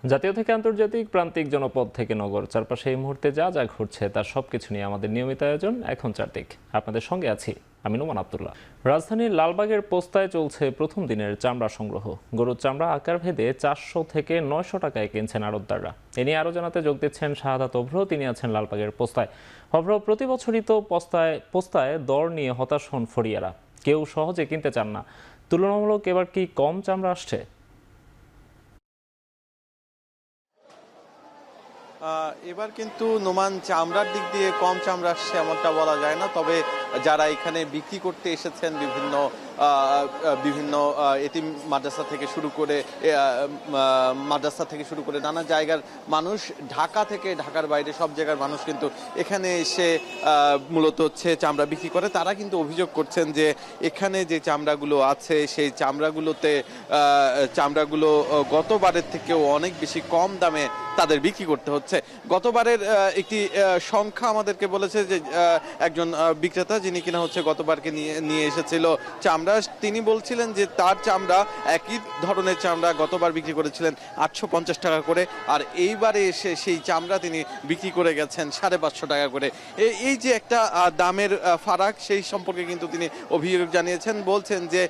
জাতীয় থেকে আন্তর্জাতিক, প্রান্তিক, জনপদ থেকে নগর, চারপাশে এই মুহূর্তে যা যা ঘটছে তার সবকিছু নিয়ে আমাদের নিয়মিত আয়োজন এখন চারদিক। আপনাদের সঙ্গে আছি আমি নোমান আব্দুল্লাহ। রাজধানীর লালবাগের পোস্তায় চলছে প্রথম দিনের চামড়া সংগ্রহ। গরুর চামড়া আকার ভেদে 400 থেকে 900 টাকায় কিনছেন আড়তদাররা। এ নিয়ে আরও জানাতে যোগ দিচ্ছেন শাহাদাত অভ্র। তিনি আছেন লালবাগের পোস্তায়। অভ্র, প্রতি বছরই তো পোস্তায় দর নিয়ে হতাশ হন ফড়িয়ারা। কেউ সহজে কিনতে চান না। তুলনামূলক এবার কি কম চামড়া আসছে? এবার কিন্তু নোমান চামড়ার দিক দিয়ে কম চামড়া আসছে এমনটা বলা যায় না। তবে যারা এখানে বিক্রি করতে এসেছেন বিভিন্ন এতিম মাদ্রাসা থেকে শুরু করে নানা জায়গার মানুষ, ঢাকা থেকে ঢাকার বাইরে সব জায়গার মানুষ কিন্তু এখানে এসে মূলত হচ্ছে চামড়া বিক্রি করে। তারা কিন্তু অভিযোগ করছেন যে এখানে যে চামড়াগুলো আছে সেই চামড়াগুলো গতবারের থেকেও অনেক বেশি কম দামে তাদের বিক্রি করতে হচ্ছে। গতবারের একটি সংখ্যা আমাদেরকে বলেছে যে একজন বিক্রেতা, যিনি কিনা হচ্ছে গতবারকে নিয়ে এসেছিল চামড়া, তিনি বলছিলেন যে তার চামড়া, একই ধরনের চামড়া গতবার বিক্রি করেছিলেন 850 টাকা করে, আর এইবারে এসে সেই চামড়া তিনি বিক্রি করে গেছেন 550 টাকা করে। এই যে একটা দামের ফারাক, সেই সম্পর্কে কিন্তু তিনি অভিযোগ জানিয়েছেন। বলছেন যে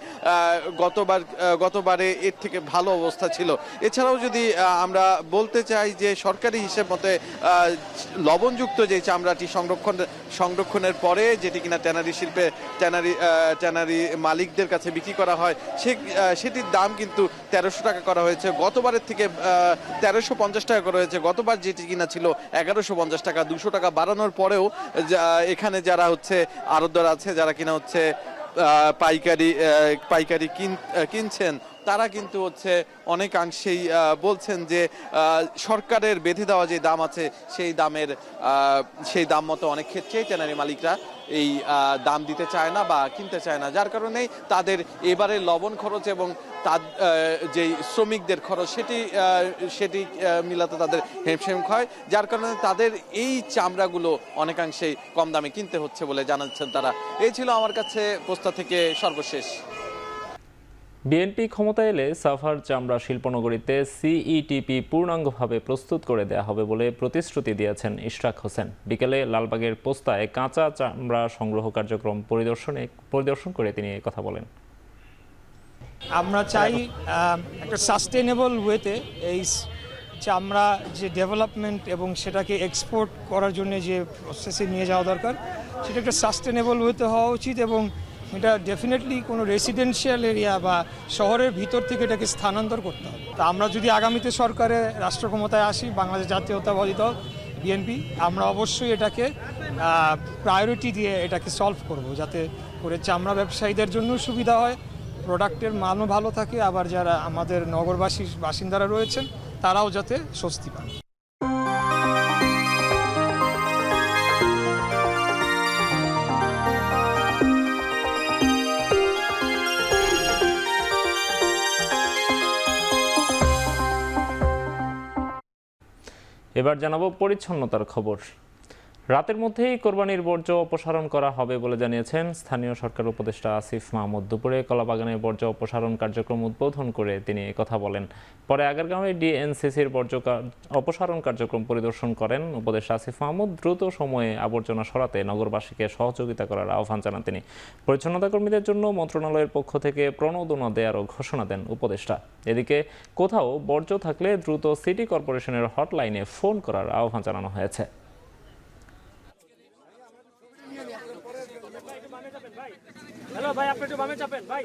গতবারে এর থেকে ভালো অবস্থা ছিল। এছাড়াও যদি আমরা বলতে চাই যে সরকারি হিসেব মতে লবণযুক্ত যে চামড়াটি সংরক্ষণের পরে যেটি কিনা ট্যানারি মালিকদের কাছে বিক্রি করা হয়, সেটির দাম কিন্তু 1300 টাকা করা হয়েছে। গতবারের থেকে 1350 টাকা করা হয়েছে। গতবার যেটি কিনা ছিল 1150 টাকা, 200 টাকা বাড়ানোর পরেও এখানে যারা হচ্ছে আড়তদার আছে, যারা কিনা হচ্ছে পাইকারি কিনছেন, তারা কিন্তু হচ্ছে অনেকাংশেই বলছেন যে সরকারের বেঁধে দেওয়া যে দাম আছে সেই দাম মতো অনেক ক্ষেত্রেই ট্যানারি মালিকরা এই দাম দিতে চায় না বা কিনতে চায় না, যার কারণেই তাদের এবারে লবণ খরচ এবং তার যে শ্রমিকদের খরচ সেটি মিলাতে তাদের হেমশেম হয়, যার কারণে তাদের এই চামড়াগুলো অনেকাংশেই কম দামে কিনতে হচ্ছে বলে জানাচ্ছেন তারা। এই ছিল আমার কাছে পোস্তা থেকে সর্বশেষ। বিএনপি ক্ষমতায় এলে সাভার চামড়া শিল্পনগরীতে সিইটিপি পূর্ণাঙ্গভাবে প্রস্তুত করে দেয়া হবে বলে প্রতিশ্রুতি দিয়েছেন ইশরাক হোসেন। বিকেলে লালবাগের পোস্তায় কাঁচা চামড়া সংগ্রহ কার্যক্রম পরিদর্শন করে তিনি কথা বলেন। আমরা চাই একটা সাস্টেনেবল ওয়েতে এই চামড়া যে ডেভেলপমেন্ট এবং সেটাকে এক্সপোর্ট করার জন্য যে প্রসেসে নিয়ে যাওয়া দরকার, সেটা একটা সাস্টেনেবল ওয়েতে হওয়া উচিত এবং এটা ডেফিনেটলি কোনো রেসিডেন্সিয়াল এরিয়া বা শহরের ভিতর থেকে এটাকে স্থানান্তর করতে হবে। তা আমরা যদি আগামীতে সরকারে রাষ্ট্র ক্ষমতায় আসি, বাংলাদেশ জাতীয়তাবাদী দল বিএনপি, আমরা অবশ্যই এটাকে প্রায়োরিটি দিয়ে এটাকে সলভ করব, যাতে করে চামড়া ব্যবসায়ীদের জন্য সুবিধা হয়, প্রোডাক্টের মানও ভালো থাকে, আবার যারা আমাদের নগরবাসীর বাসিন্দারা রয়েছেন তারাও যাতে স্বস্তি পান। এবার জানাবো পরিচ্ছন্নতার খবর। রাতের মধ্যেই কোরবানির বর্জ্য অপসারণ করা হবে বলে জানিয়েছেন স্থানীয় সরকার উপদেষ্টা আসিফ মাহমুদ। দুপুরে কলাবাগানে বর্জ্য অপসারণ কার্যক্রম উদ্বোধন করে তিনি কথা বলেন। পরে আগারগাঁওয়ে ডিএনসিসির বর্জ্য অপসারণ কার্যক্রম পরিদর্শন করেন উপদেষ্টা আসিফ মাহমুদ। দ্রুত সময়ে আবর্জনা সরাতে নগরবাসীকে সহযোগিতা করার আহ্বান জানান তিনি। পরিচ্ছন্নতা কর্মীদের জন্য মন্ত্রণালয়ের পক্ষ থেকে প্রণোদনা দেওয়ারও ঘোষণা দেন উপদেষ্টা। এদিকে কোথাও বর্জ্য থাকলে দ্রুত সিটি কর্পোরেশনের হটলাইনে ফোন করার আহ্বান জানানো হয়েছে। হ্যালো ভাই, আপনি একটু বামে চাপেন ভাই।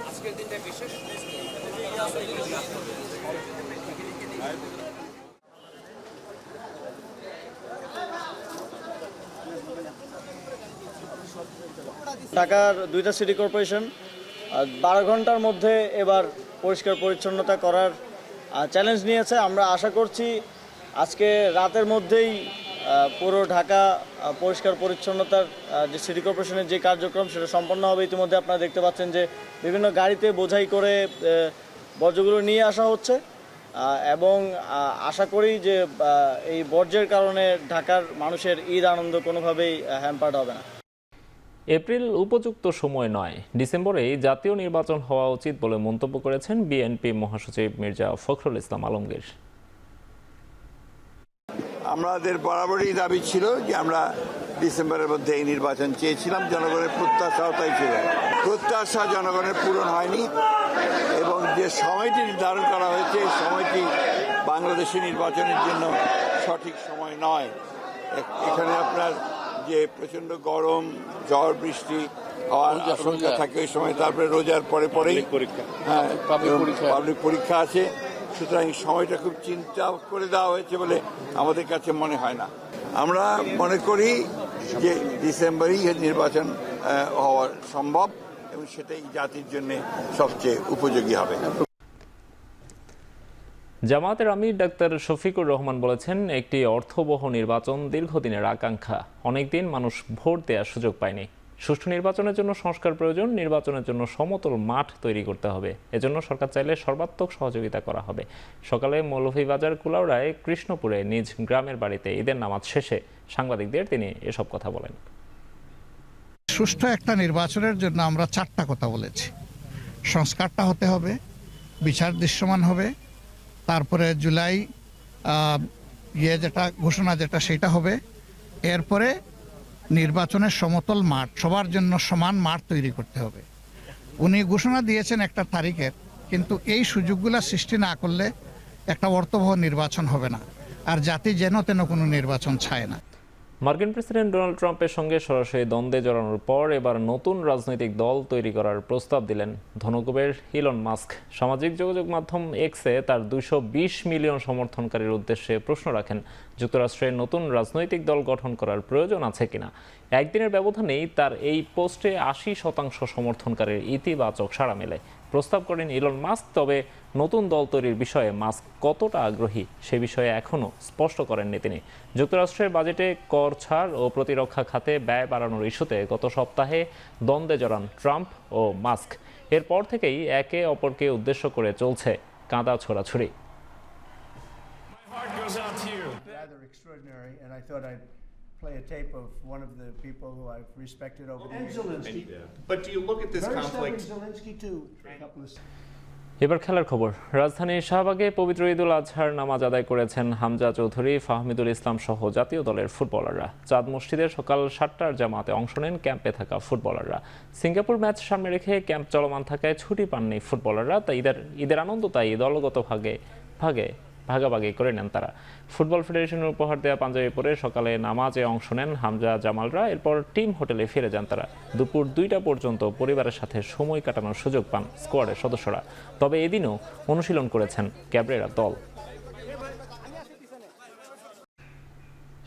আজকের দিনটা বিশেষ। ঢাকার 2টা সিটি কর্পোরেশন 12 ঘন্টার মধ্যে এবার পরিষ্কার পরিচ্ছন্নতা করার চ্যালেঞ্জ নিয়েছে। আমরা আশা করছি আজকে রাতের মধ্যেই পুরো ঢাকা পরিষ্কার পরিচ্ছন্নতার যে সিটি কর্পোরেশনের যে কার্যক্রম সেটা সম্পন্ন হবে। ইতিমধ্যে আপনারা দেখতে পাচ্ছেন যে বিভিন্ন গাড়িতে বোঝাই করে বর্জ্যগুলো নিয়ে আসা হচ্ছে এবং আশা করি যে এই বর্জ্যের কারণে ঢাকার মানুষের ঈদ আনন্দ কোনোভাবেই হ্যাম্পার্ড হবে না। এপ্রিল উপযুক্ত সময় নয়, ডিসেম্বরেই জাতীয় নির্বাচন হওয়া উচিত বলে মন্তব্য করেছেন বিএনপি মহাসচিব মির্জা ফখরুল ইসলাম আলমগীর। আমাদের বরাবরই দাবি ছিল যে আমরা ডিসেম্বরের মধ্যে এই নির্বাচন চেয়েছিলাম, জনগণের প্রত্যাশাও তাই ছিল। প্রত্যাশা জনগণের পূরণ হয়নি এবং যে সময়টি নির্ধারণ করা হয়েছে এই সময়টি বাংলাদেশের নির্বাচনের জন্য সঠিক সময় নয়। এখানে আপনার যে প্রচন্ড গরম, ঝড় বৃষ্টি হওয়ার আশঙ্কা থাকে ওই সময়, তারপরে রোজার পরেই হ্যাঁ পাবলিক পরীক্ষা আছে। সুতরাং সময়টা খুব চিন্তা করে দেওয়া হয়েছে বলে আমাদের কাছে মনে হয় না। আমরা মনে করি যে ডিসেম্বরেই নির্বাচন হওয়া সম্ভব এবং সেটাই জাতির জন্য সবচেয়ে উপযোগী হবে। জামায়াতের আমির ডাক্তার শফিকুর রহমান বলেছেন, একটি অর্থবহ নির্বাচন দীর্ঘদিনের আকাঙ্ক্ষা। অনেকদিন মানুষ ভোট দেওয়ার সুযোগ পায়নি। সুষ্ঠু নির্বাচনের জন্য সংস্কার প্রয়োজন। নির্বাচনের জন্য সমতল মাঠ তৈরি করতে হবে। এজন্য সরকার চাইলে সর্বাত্মক সহযোগিতা করা হবে। সকালে মৌলভীবাজার কুলাউড়ায় কৃষ্ণপুরে নিজ গ্রামের বাড়িতে ঈদের নামাজ শেষে সাংবাদিকদের তিনি এসব কথা বলেন। সুষ্ঠু একটা নির্বাচনের জন্য আমরা 4টা কথা বলেছি। সংস্কারটা হতে হবে, বিচার দৃশ্যমান হবে, তারপরে জুলাই ঘোষণা যেটা সেটা হবে, এরপরে নির্বাচনের সমতল মাঠ, সবার জন্য সমান মাঠ তৈরি করতে হবে। উনি ঘোষণা দিয়েছেন একটা তারিখের, কিন্তু এই সুযোগগুলো সৃষ্টি না করলে একটা অর্থবহ নির্বাচন হবে না, আর জাতি যেন তেন কোনো নির্বাচন চায় না। মার্কিন প্রেসিডেন্ট ডোনাল্ড ট্রাম্পের সঙ্গে সরাসরি দ্বন্দ্বে জড়ানোর পর এবার নতুন রাজনৈতিক দল তৈরি করার প্রস্তাব দিলেন ধনকুবের ইলন মাস্ক। সামাজিক যোগাযোগ মাধ্যম এক্সে তার 220 মিলিয়ন সমর্থনকারীর উদ্দেশ্যে প্রশ্ন রাখেন, যুক্তরাষ্ট্রের নতুন রাজনৈতিক দল গঠন করার প্রয়োজন আছে কিনা। একদিনের ব্যবধানেই তার এই পোস্টে 80% সমর্থনকারীর ইতিবাচক সাড়া মেলে। প্রস্তাব করেন ইলন মাস্ক, তবে নতুন দল তৈরির বিষয়ে মাস্ক কতটা আগ্রহী সে বিষয়ে এখনও স্পষ্ট করেননি তিনি। যুক্তরাষ্ট্রের বাজেটে কর ছাড় ও প্রতিরক্ষা খাতে ব্যয় বাড়ানোর ইস্যুতে গত সপ্তাহে দ্বন্দ্বে জড়ান ট্রাম্প ও মাস্ক। এরপর থেকেই একে অপরকে উদ্দেশ্য করে চলছে কাঁদা ছোড়াছুড়ি। Rather extraordinary, and I thought I'd play a tape of one of the people who I've respected over the years. Zelensky. But do you look at this Very conflict? stubborn Zelensky too. A couple of এবার খেলার খবর। রাজধানীর শাহবাগে পবিত্র ঈদুল আজহার নামাজ আদায় করেছেন হামজা চৌধুরী, ফাহমিদুল ইসলাম সহ জাতীয় দলের ফুটবলাররা। চাঁদ মসজিদে সকাল 7টার জামাতে অংশ নেন ক্যাম্পে থাকা ফুটবলাররা। সিঙ্গাপুর ম্যাচ সামনে রেখে ক্যাম্প চলমান থাকায় ছুটি পাননি ফুটবলাররা, তাই ঈদের আনন্দ তাই দলগত ভাগাভাগি করে নেন তারা। ফুটবল ফেডারেশনের উপহার দেওয়া পাঞ্জাবি পরে সকালে নামাজে অংশ নেন হামজা জামালরা। এরপর টিম হোটেলে ফিরে যান তারা। দুপুর 2টা পর্যন্ত পরিবারের সাথে সময় কাটানোর সুযোগ পান স্কোয়াডের সদস্যরা। তবে এদিনও অনুশীলন করেছেন ক্যাবরেরা দল।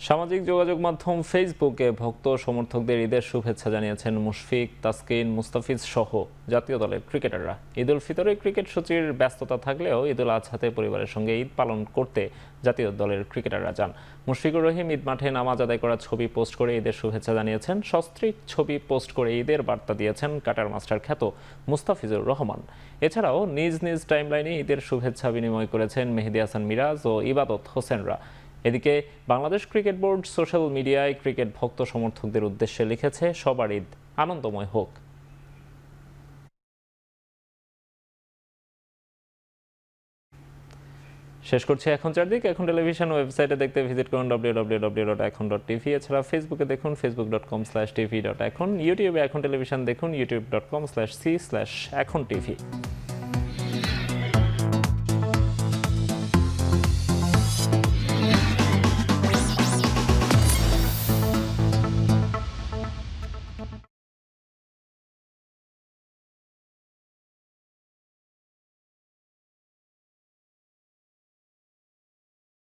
সামাজিক যোগাযোগ মাধ্যম ফেসবুকে ভক্ত সমর্থকদের ঈদের শুভেচ্ছা জানিয়েছেন মুশফিক, তাসকিন, মুস্তাফিজ সহ জাতীয় দলের ক্রিকেটাররা। ঈদ উল ফিতরে ক্রিকেট সূচির ব্যস্ততা থাকলেও ঈদুল আজহাতে পরিবারের সঙ্গে ঈদ পালন করতে জাতীয় দলের ক্রিকেটাররা যান। মুশফিকুর রহিম ঈদ মাঠে নামাজ আদায় করার ছবি পোস্ট করে ঈদের শুভেচ্ছা জানিয়েছেন। সস্ত্রীক ছবি পোস্ট করে ঈদের বার্তা দিয়েছেন কাটার মাস্টার খ্যাত মুস্তাফিজুর রহমান। এছাড়াও নিজ নিজ টাইমলাইনে ঈদের শুভেচ্ছা বিনিময় করেছেন মেহেদী হাসান মিরাজ ও ইবাদত হোসেনরা। এদিকে বাংলাদেশ ক্রিকেট বোর্ড সোশ্যাল মিডিয়ায় ক্রিকেট ভক্ত সমর্থকদের উদ্দেশ্যে লিখেছে, সবার ঈদ আনন্দময় হোক। শেষ করছি এখন চারদিক। এখন টেলিভিশন ওয়েবসাইটে দেখতে ভিজিট করুন www.ekhon.tv। এছাড়া ফেসবুকে দেখুন facebook.com/tv.ekhon। ইউটিউবে এখন টেলিভিশন দেখুন youtube.com/c/ekhon tv।